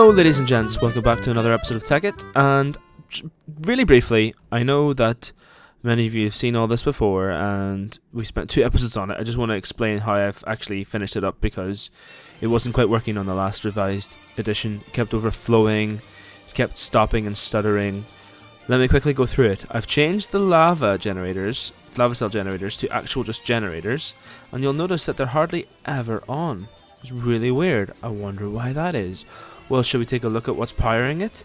Hello ladies and gents, welcome back to another episode of Tekkit, and really briefly, I know that many of you have seen all this before and we spent 2 episodes on it. I just want to explain how I've actually finished it up because it wasn't quite working on the last revised edition. It kept overflowing, it kept stopping and stuttering. Let me quickly go through it. I've changed the lava cell generators to actual just generators, and you'll notice that they're hardly ever on. It's really weird. I wonder why that is. Well, shall we take a look at what's powering it?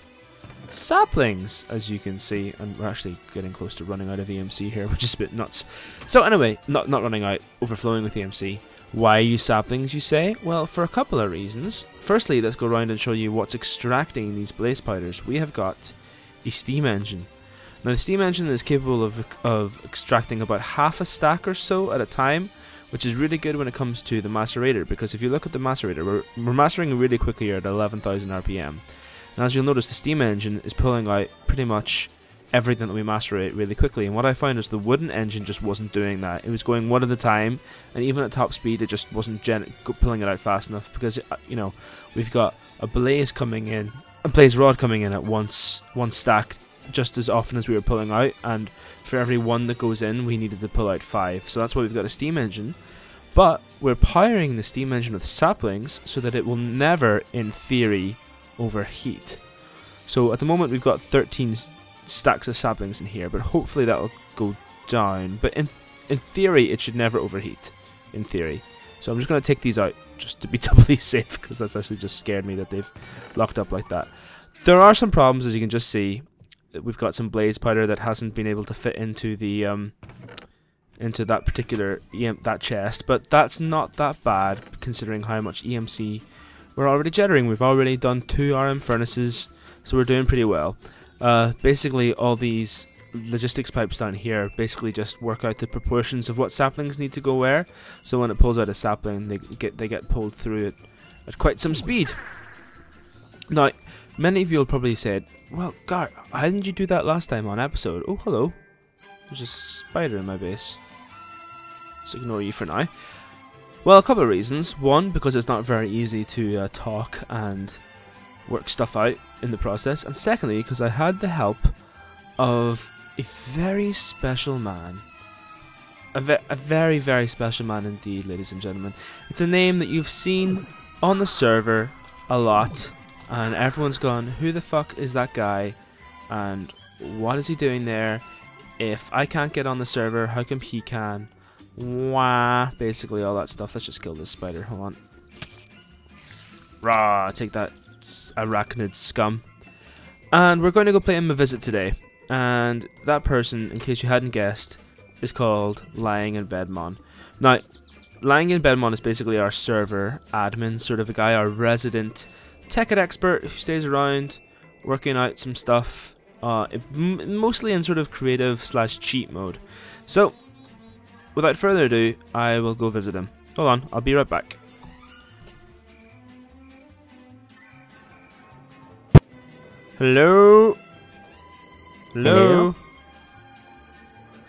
Saplings, as you can see, and we're actually getting close to running out of EMC here, which is a bit nuts. So anyway, not running out, overflowing with EMC. Why use saplings, you say? Well, for a couple of reasons. Firstly, let's go around and show you what's extracting these blaze powders. We have got a steam engine. Now the steam engine is capable of extracting about half a stack or so at a time, which is really good when it comes to the macerator, because if you look at the macerator, we're macerating really quickly here at 11,000 RPM. And as you'll notice, the steam engine is pulling out pretty much everything that we macerate really quickly. And what I found is the wooden engine just wasn't doing that. It was going one at a time, and even at top speed, it just wasn't pulling it out fast enough, because you know, we've got a blaze rod coming in at one stack just as often as we were pulling out, and for every one that goes in we needed to pull out 5. So that's why we've got a steam engine, but we're powering the steam engine with saplings so that it will never, in theory, overheat. So at the moment we've got 13 stacks of saplings in here, but hopefully that'll go down. But in theory it should never overheat, in theory. So I'm just going to take these out just to be doubly safe, because that's actually just scared me that they've locked up like that. There are some problems, as you can just see. We've got some blaze powder that hasn't been able to fit into the into that particular that chest, but that's not that bad considering how much EMC we're already generating. We've already done 2 RM furnaces, so we're doing pretty well. Basically, all these logistics pipes down here basically just work out the proportions of what saplings need to go where. So when it pulls out a sapling, they get pulled through it at quite some speed. Now, many of you will probably say, well, Gar, why didn't you do that last time on episode? Oh, hello. There's a spider in my base. So ignore you for now. Well, a couple of reasons. One, because it's not very easy to talk and work stuff out in the process. And secondly, because I had the help of a very special man. A very, very special man indeed, ladies and gentlemen. It's a name that you've seen on the server a lot, and everyone's gone, who the fuck is that guy, and what is he doing there? If I can't get on the server, how come he can? Wah, basically all that stuff. Let's just kill this spider, hold on. Rah, take that, arachnid scum. And we're going to go pay him a visit today, and that person, in case you hadn't guessed, is called Lyinginbedmon. Now, Lyinginbedmon is basically our server admin sort of a guy, our resident Tekkit expert who stays around working out some stuff, mostly in sort of creative / cheat mode. So, without further ado, I will go visit him. Hold on, I'll be right back. Hello? Hello?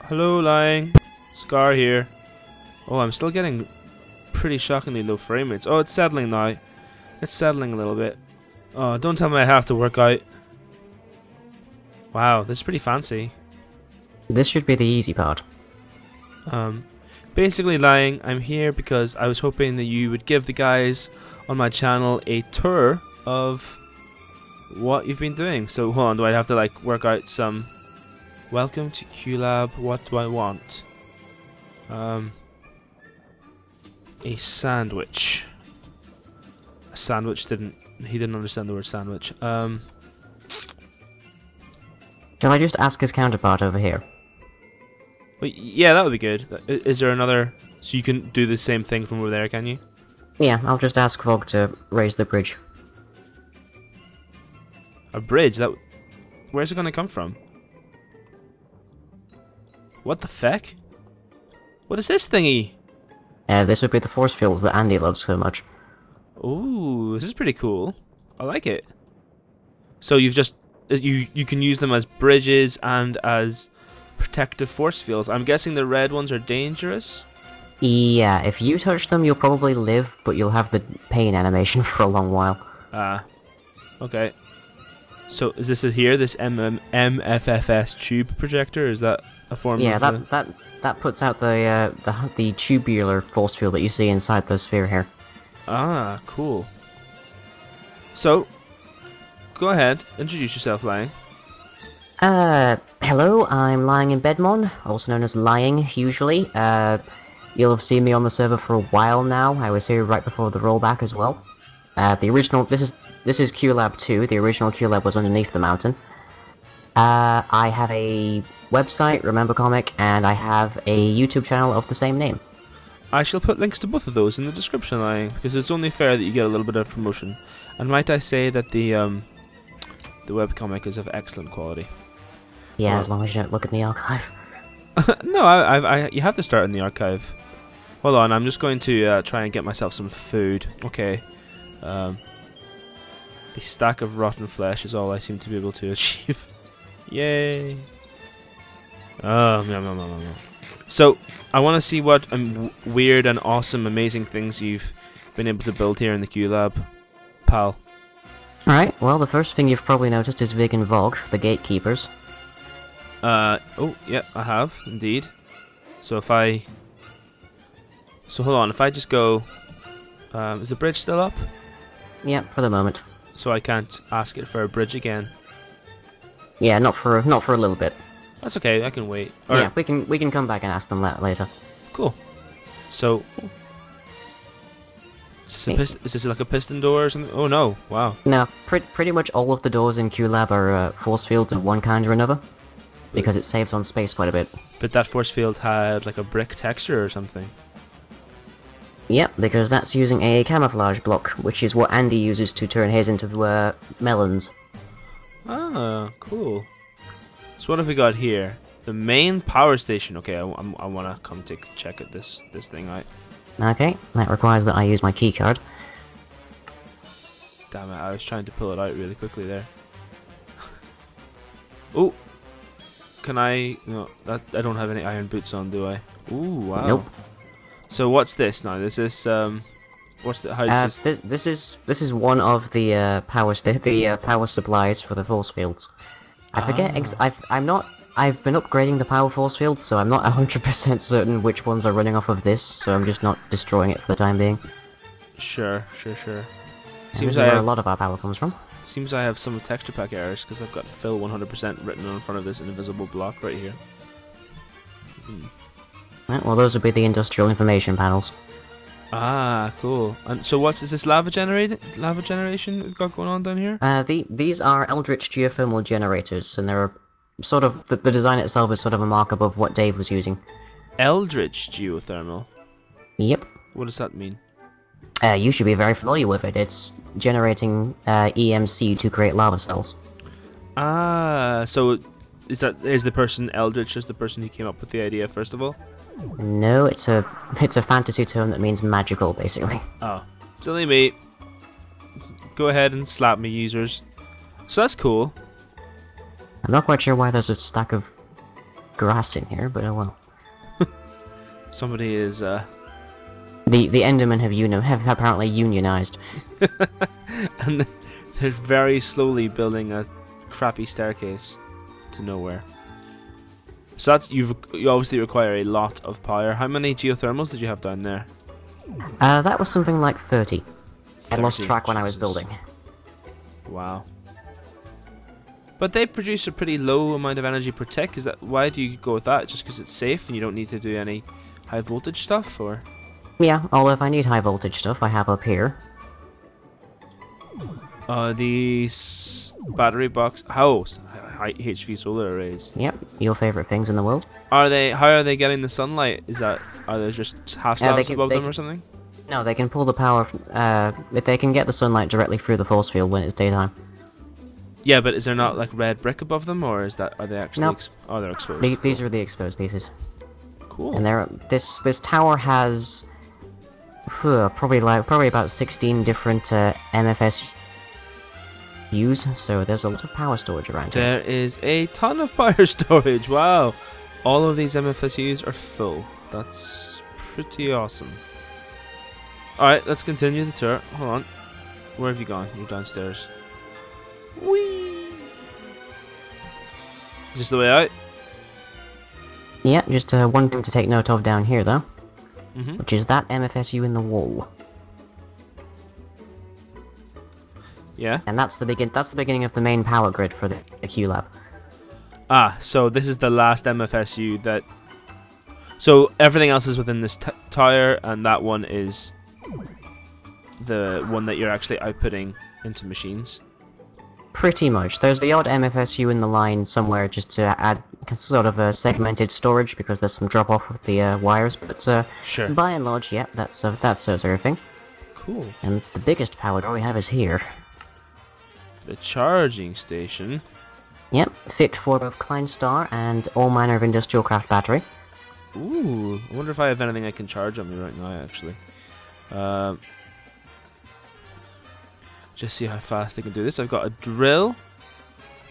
Hello, Lying. Scar here. Oh, I'm still getting pretty shockingly low frame rates. Oh, it's settling now. It's settling a little bit. Oh, don't tell me I have to work out. Wow, this is pretty fancy. This should be the easy part. Basically, Lying, I'm here because I was hoping that you would give the guys on my channel a tour of what you've been doing. So, hold on, do I have to like work out some... Welcome to QLab, what do I want? A sandwich. A sandwich he didn't understand the word sandwich. Can I just ask his counterpart over here? Well, yeah, that would be good. Is there another... So you can do the same thing from over there, can you? Yeah, I'll just ask Fog to raise the bridge. A bridge? Where's it gonna come from? What the feck? What is this thingy? This would be the force fields that Andy loves so much. Ooh, this is pretty cool. I like it. So you've just... You can use them as bridges and as protective force fields. I'm guessing the red ones are dangerous? Yeah, if you touch them, you'll probably live, but you'll have the pain animation for a long while. Okay. So is this it here? This MFFS tube projector? Is that a form Yeah, of that puts out the tubular force field that you see inside the sphere here. Ah, cool. So, go ahead. Introduce yourself, Lying. Hello, I'm Lyinginbedmon, also known as Lying, usually. You'll have seen me on the server for a while now. I was here right before the rollback as well. The original, this is QLab 2, the original QLab was underneath the mountain. I have a website, Remember Comic, and I have a YouTube channel of the same name. I shall put links to both of those in the description, Lying, because it's only fair that you get a little bit of promotion. And might I say that the webcomic is of excellent quality. Yeah, as long as you don't look at the archive. No, you have to start in the archive. Hold on, I'm just going to try and get myself some food. Okay. A stack of rotten flesh is all I seem to be able to achieve. Yay! Oh, no. So, I want to see what weird and awesome, amazing things you've been able to build here in the QLab, pal. Alright, well, the first thing you've probably noticed is Vig and Vog, the gatekeepers. Oh, yeah, I have, indeed. So if I... So hold on, if I just go... is the bridge still up? Yeah, for the moment. So I can't ask it for a bridge again? Yeah, not for a little bit. That's okay, I can wait. Yeah, we can come back and ask them that later. Cool. So... Is this like a piston door or something? Oh no, wow. No, pretty much all of the doors in QLab are force fields of one kind or another. Because it saves on space quite a bit. But that force field had like a brick texture or something. Yep, because that's using a camouflage block, which is what Andy uses to turn his into melons. Ah, cool. So what have we got here? The main power station. Okay, I want to come take a check at this thing out. Okay, that requires that I use my keycard. Damn it, I was trying to pull it out really quickly there. Oh! Can I... No, I don't have any iron boots on, do I? Ooh, wow. Nope. So what's this now? This is what's the... How does this is one of the power supplies for the force fields. I forget. I've been upgrading the power force fields, so I'm not 100% certain which ones are running off of this. So I'm just not destroying it for the time being. Sure. Seems where a lot of our power comes from. Seems I have some texture pack errors because I've got fill 100% written on front of this invisible block right here. Right, well, those would be the industrial information panels. Ah, cool. And so, is this lava generation we've got going on down here? These are Eldritch geothermal generators, and they're sort of the design itself is sort of a mark up of what Dave was using. Eldritch geothermal. Yep. What does that mean? You should be very familiar with it. It's generating EMC to create lava cells. Ah, so is the person Eldritch just the person who came up with the idea first of all? No, it's a fantasy term that means magical, basically. Oh, silly me. Go ahead and slap me, users. So that's cool. I'm not quite sure why there's a stack of grass in here, but oh well. Somebody is The Endermen have apparently unionized. And they're very slowly building a crappy staircase to nowhere. So that's you obviously require a lot of power. How many geothermals did you have down there? That was something like 30. I lost 30, track when I was Jesus. building. Wow. But they produce a pretty low amount of energy per tick. Is that why do you go with that? Just because it's safe and you don't need to do any high voltage stuff, or? Yeah, although if I need high voltage stuff, I have up here. These battery box high HV solar arrays. Yep, your favorite things in the world. How are they getting the sunlight? Are there just half slabs above them or something? No, they can pull the power. If they can get the sunlight directly through the force field when it's daytime. Yeah, but is there not like red brick above them, or are they actually? Nope. They're exposed. These are the exposed pieces. Cool. And this tower has probably about 16 different MFS use, so there's a lot of power storage around here. There is a ton of power storage. Wow, all of these MFSUs are full. That's pretty awesome. All right, let's continue the tour. Hold on, where have you gone? You're downstairs. Whee! Is this the way out? Yeah, just one thing to take note of down here, though. Mm-hmm. Which is that MFSU in the wall. Yeah. And that's the beginning of the main power grid for the QLab. Ah, so this is the last MFSU that... So everything else is within this tower, and that one is the one that you're actually outputting into machines. Pretty much. There's the odd MFSU in the line somewhere just to add sort of a segmented storage because there's some drop off with the wires, but Sure. by and large, yeah, that serves everything. Cool. And the biggest power draw we have is here. The charging station. Yep, fit for both Kleinstar and all manner of industrial craft battery. Ooh, I wonder if I have anything I can charge on me right now, actually. Just see how fast I can do this. I've got a drill.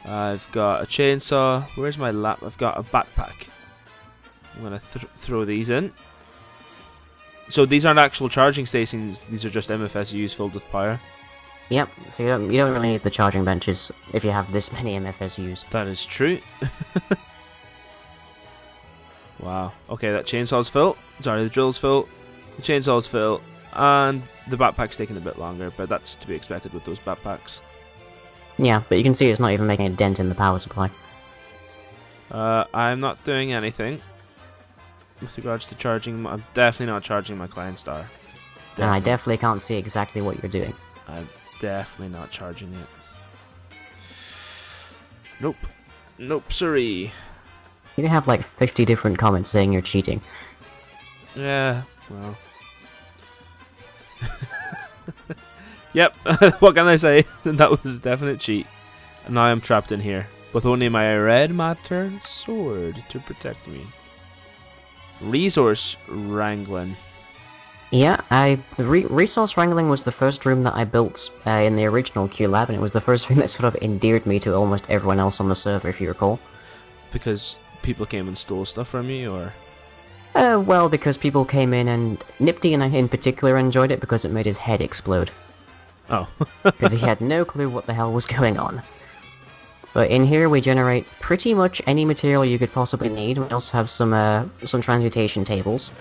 I've got a chainsaw. Where's my lap? I've got a backpack. I'm going to throw these in. So these aren't actual charging stations. These are just MFSUs filled with power. Yep, so you don't really need the charging benches if you have this many MFSUs. That is true. Wow. Okay, that chainsaw's full. Sorry, the drill's full. The chainsaw's full. And the backpack's taking a bit longer, but that's to be expected with those backpacks. Yeah, but you can see it's not even making a dent in the power supply. I'm not doing anything with regards to charging. I'm definitely not charging my Kleinstar. And I definitely can't see exactly what you're doing. I'm definitely not charging it. Nope. Nope, sorry. You have like 50 different comments saying you're cheating. Yeah, well. Yep, what can I say? That was a definite cheat. And now I'm trapped in here, with only my red matter sword to protect me. Resource wrangling. Yeah, resource wrangling was the first room that I built in the original QLab, and it was the first room that sort of endeared me to almost everyone else on the server, if you recall. Because people came and stole stuff from you, or...? Well, because people came in, and Nipty in particular enjoyed it because it made his head explode. Oh. Because he had no clue what the hell was going on. But in here we generate pretty much any material you could possibly need. We also have some transmutation tables,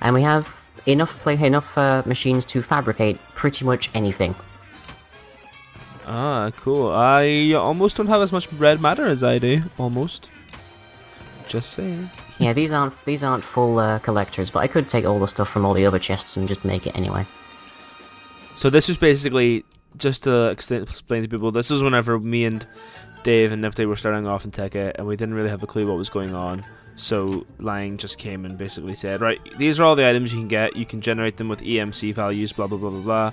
and we have enough machines to fabricate pretty much anything. Ah, cool. I almost don't have as much red matter as I do. Almost. Just saying. Yeah, these aren't full collectors, but I could take all the stuff from all the other chests and just make it anyway. So this was basically, just to explain to people, this was whenever me and Dave and Nipty were starting off in Tekkit, and we didn't really have a clue what was going on. So Lying just came and basically said, right, these are all the items you can get. You can generate them with EMC values, blah blah blah blah blah.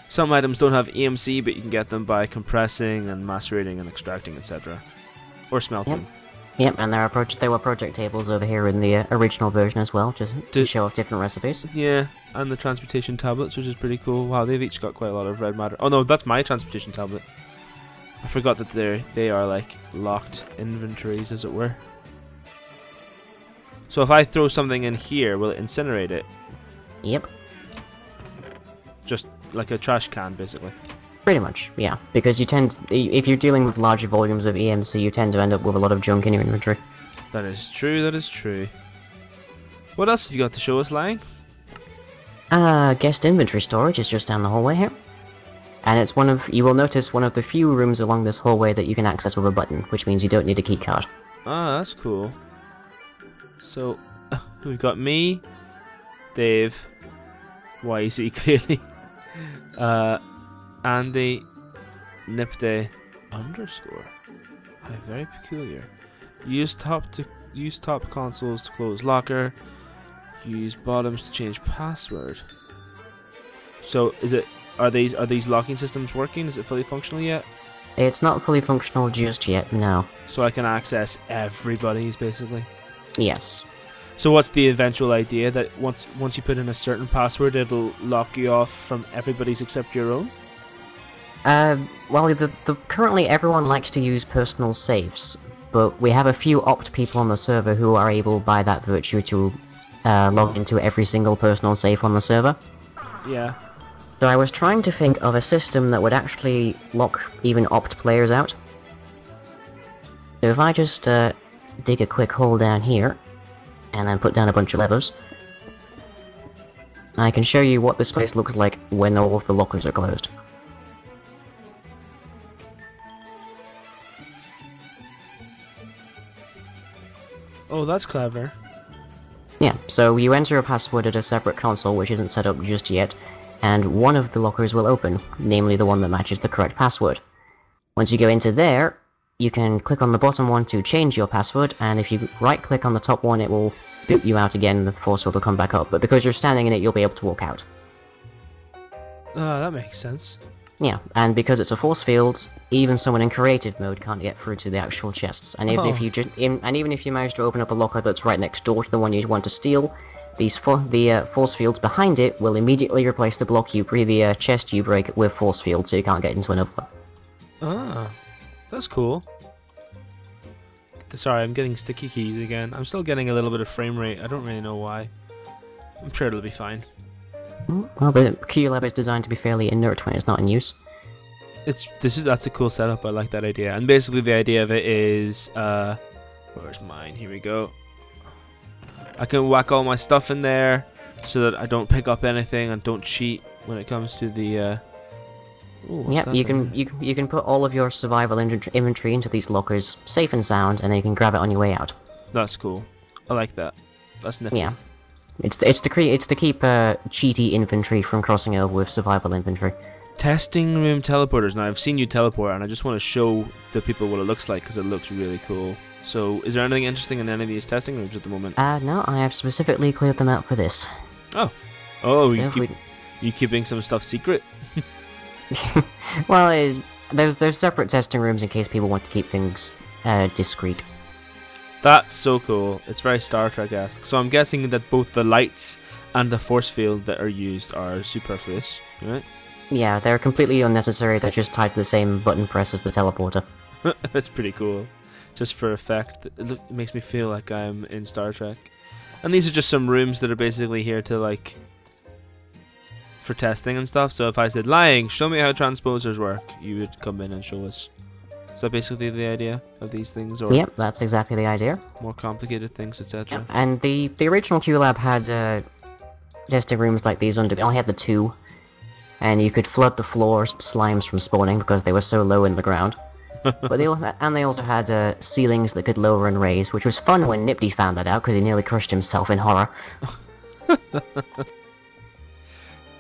Some items don't have EMC, but you can get them by compressing and macerating and extracting, etc. Or smelting. Yep, and there were project tables over here in the original version as well, just to show off different recipes. Yeah, and the transportation tablets, which is pretty cool. Wow, they've each got quite a lot of red matter. Oh no, that's my transportation tablet. I forgot that they are like locked inventories, as it were. So if I throw something in here, will it incinerate it? Yep. Just like a trash can, basically. Pretty much, yeah. Because if you're dealing with larger volumes of EMC, you tend to end up with a lot of junk in your inventory. That is true, that is true. What else have you got to show us, Lying? Guest inventory storage is just down the hallway here. And you will notice one of the few rooms along this hallway that you can access with a button, which means you don't need a keycard. Ah, that's cool. So, we've got me, Dave, YZ clearly, Andy, Nipday, _ How very peculiar. Use top consoles to close locker. Use bottoms to change password. So are these locking systems working? Is it fully functional yet? It's not fully functional just yet, no. So I can access everybody's basically? Yes. So what's the eventual idea, that once you put in a certain password, it'll lock you off from everybody's except your own? Well, currently everyone likes to use personal safes, but we have a few opt people on the server who are able, by that virtue, to log into every single personal safe on the server. Yeah. So I was trying to think of a system that would actually lock even opt players out. So if I just dig a quick hole down here, and then put down a bunch of levers, I can show you what this place looks like when all of the lockers are closed. Oh, that's clever. Yeah, so you enter a password at a separate console which isn't set up just yet, and one of the lockers will open, namely the one that matches the correct password. Once you go into there, you can click on the bottom one to change your password, and if you right-click on the top one, it will boot you out again and the force field will come back up, but because you're standing in it, you'll be able to walk out. That makes sense. Yeah, and because it's a force field, even someone in creative mode can't get through to the actual chests. And even if you even if you manage to open up a locker that's right next door to the one you want to steal, the force fields behind it will immediately replace the chest you break with force fields, so you can't get into another one. Ah, that's cool. Sorry, I'm getting sticky keys again. I'm still getting a little bit of frame rate. I don't really know why. I'm sure it'll be fine. Well, the QLab is designed to be fairly inert when it's not in use. That's a cool setup. I like that idea. And basically the idea of it is where's mine? Here we go. I can whack all my stuff in there so that I don't pick up anything and don't cheat when it comes to the Yep, you can put all of your survival inventory into these lockers, safe and sound, and then you can grab it on your way out. That's cool. I like that. That's nifty. Yeah. It's to keep cheaty inventory from crossing over with survival inventory. Testing room teleporters. Now I've seen you teleport, and I just want to show the people what it looks like because it looks really cool. So, is there anything interesting in any of these testing rooms at the moment? No, I have specifically cleared them out for this. Oh, you keeping some stuff secret? Well, there's separate testing rooms in case people want to keep things discreet. That's so cool. It's very Star Trek-esque. So I'm guessing that both the lights and the force field that are used are superfluous, right? Yeah, they're completely unnecessary. They're just tied to the same button press as the teleporter. That's pretty cool. Just for effect. It makes me feel like I'm in Star Trek. And these are just some rooms that are basically here to, like, for testing and stuff. So if I said, Lying, show me how transposers work, you would come in and show us. Is that basically the idea of these things? Or yep, that's exactly the idea. More complicated things, etc. Yep. And the original QLab had testing rooms like these under. It only had the two, and you could flood the floors slimes from spawning because they were so low in the ground. But they also had ceilings that could lower and raise, which was fun when Nipty found that out because he nearly crushed himself in horror.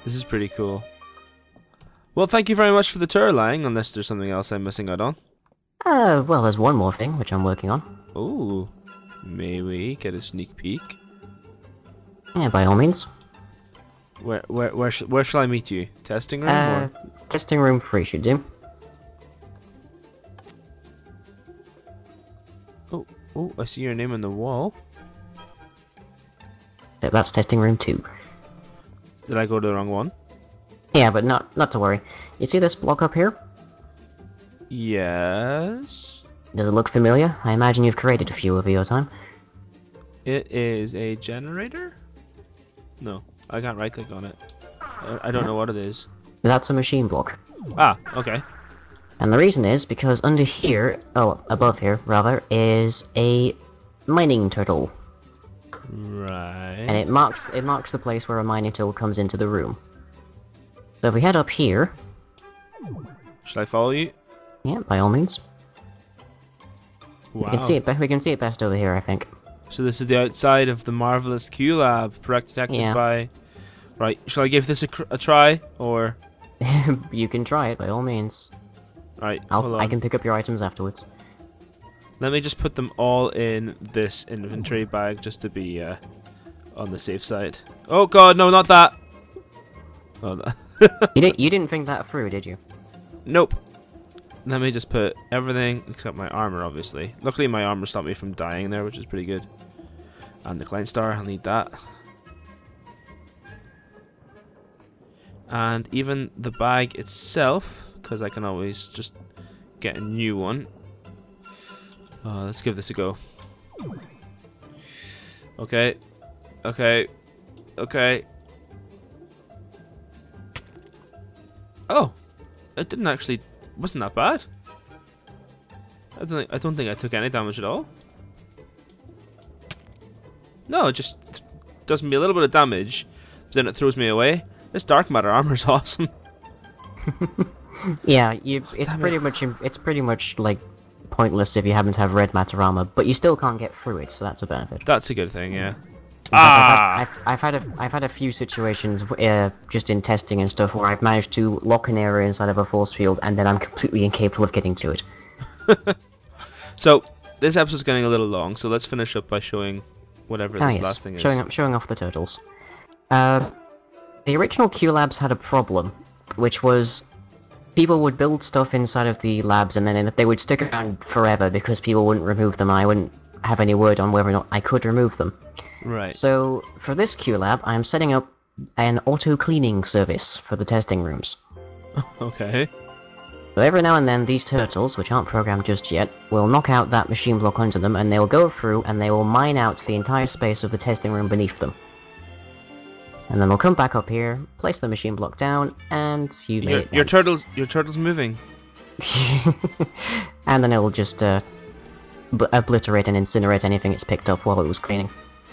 This is pretty cool. Well, thank you very much for the tour, Lying, unless there's something else I'm missing out on. Well, there's one more thing, which I'm working on. Ooh. May we get a sneak peek? Yeah, by all means. Where shall I meet you? Testing room or? Testing room 3 should do. Oh, I see your name on the wall. So that's testing room 2. Did I go to the wrong one? Yeah, but not to worry. You see this block up here? Yes. Does it look familiar? I imagine you've created a few over your time. It is a generator? No, I can't right click on it. I don't know what it is. That's a machine block. Ah, okay. And the reason is because under here, above here rather, is a mining turtle. Right. And it marks the place where a mining turtle comes into the room. So if we head up here... Should I follow you? Yeah, by all means. Wow. We can see it best over here, I think. So this is the outside of the marvelous QLab, protected by... Right, shall I give this a try, or...? You can try it, by all means. Right, hold on. I can pick up your items afterwards. Let me just put them all in this inventory bag, just to be on the safe side. Oh god, no, not that! Oh, no. You didn't think that through, did you? Nope. Let me just put everything except my armor, obviously. Luckily, my armor stopped me from dying there, which is pretty good. And the client star, I'll need that. And even the bag itself, because I can always just get a new one. Let's give this a go. Okay. Okay. Okay. Oh, it didn't actually. Wasn't that bad. I don't think I took any damage at all. No, it just does me a little bit of damage, but then it throws me away. This dark matter armor is awesome. Yeah, it's pretty much like pointless if you happen to have red matter armor, but you still can't get through it, so that's a benefit. That's a good thing, yeah. In fact, I've had a few situations just in testing and stuff where I've managed to lock an area inside of a force field and then I'm completely incapable of getting to it. So this episode's getting a little long, so let's finish up by showing whatever this last thing is. Showing off the turtles. The original Q labs had a problem, which was people would build stuff inside of the labs and then they would stick around forever because people wouldn't remove them and I wouldn't have any word on whether or not I could remove them. Right. So, for this Q lab, I'm setting up an auto-cleaning service for the testing rooms. Okay. So every now and then, these turtles, which aren't programmed just yet, will knock out that machine block under them, and they will go through and they will mine out the entire space of the testing room beneath them. And then they'll come back up here, place the machine block down, and you made it. Your turtle's moving. And then it'll just obliterate and incinerate anything it's picked up while it was cleaning.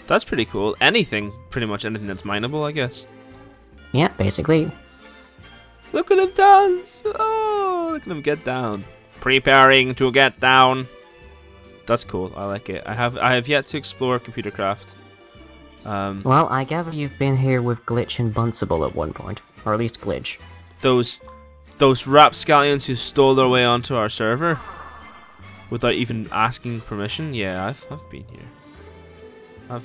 That's pretty cool. Pretty much anything that's mineable, I guess. Yeah, basically. Look at him dance! Oh, look at him get down. Preparing to get down. That's cool. I like it. I have yet to explore computer craft. Well, I gather you've been here with Glitch and Buncible at one point, or at least Glitch. Those rapscallions who stole their way onto our server without even asking permission. Yeah, I've been here.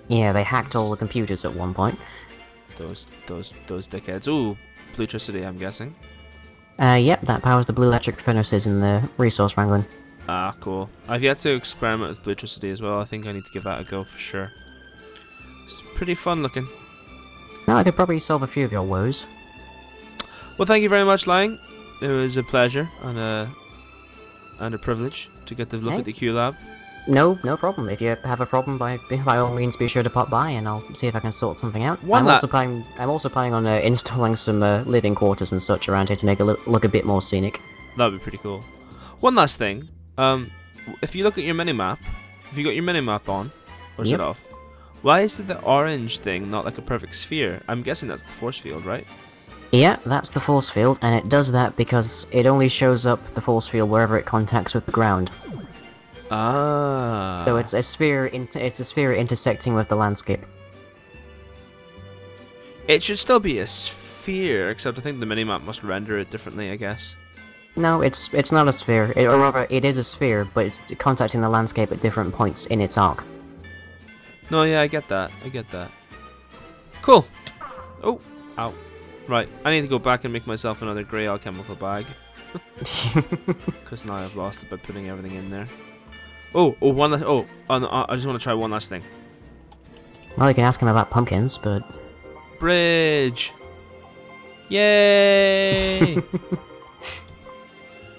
Yeah, they hacked all the computers at one point. Those dickheads. Ooh, electricity, I'm guessing. Yep, that powers the blue electric furnaces in the resource wrangling. Ah, cool. I've yet to experiment with electricity as well. I think I need to give that a go for sure. It's pretty fun looking. Now I could probably solve a few of your woes. Well, thank you very much, Lying. It was a pleasure and a privilege to get to look at the Q Lab. No problem. If you have a problem, by all means, be sure to pop by, and I'll see if I can sort something out. I'm also planning on installing some living quarters and such around here to make it look a bit more scenic. That'd be pretty cool. One last thing. If you look at your minimap, if you got your minimap on, or is it off? Why is the orange thing not like a perfect sphere? I'm guessing that's the force field, right? Yeah, that's the force field, and it does that because it only shows up the force field wherever it contacts with the ground. Ah. So it's a sphere. It's a sphere intersecting with the landscape. It should still be a sphere, except I think the minimap must render it differently, I guess. No, it's not a sphere. Or rather, it is a sphere, but it's contacting the landscape at different points in its arc. No, yeah, I get that. Cool. Oh, ow. Right, I need to go back and make myself another grey alchemical bag. Because now I've lost it by putting everything in there. Oh, one last. No, I just want to try one last thing. Well, you can ask him about pumpkins, but. Bridge! Yay!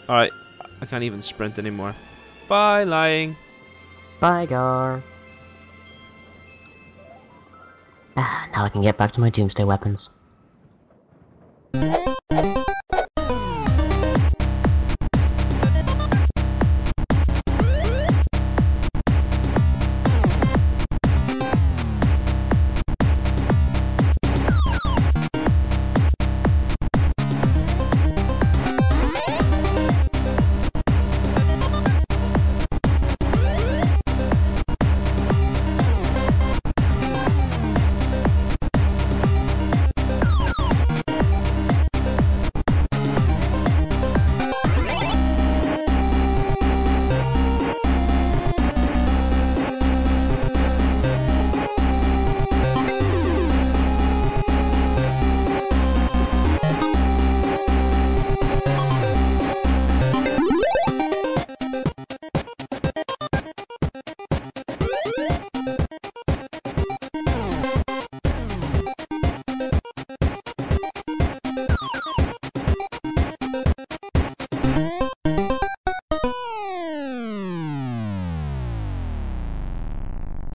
Alright, I can't even sprint anymore. Bye, Lying. Bye, Gar. Now I can get back to my doomsday weapons.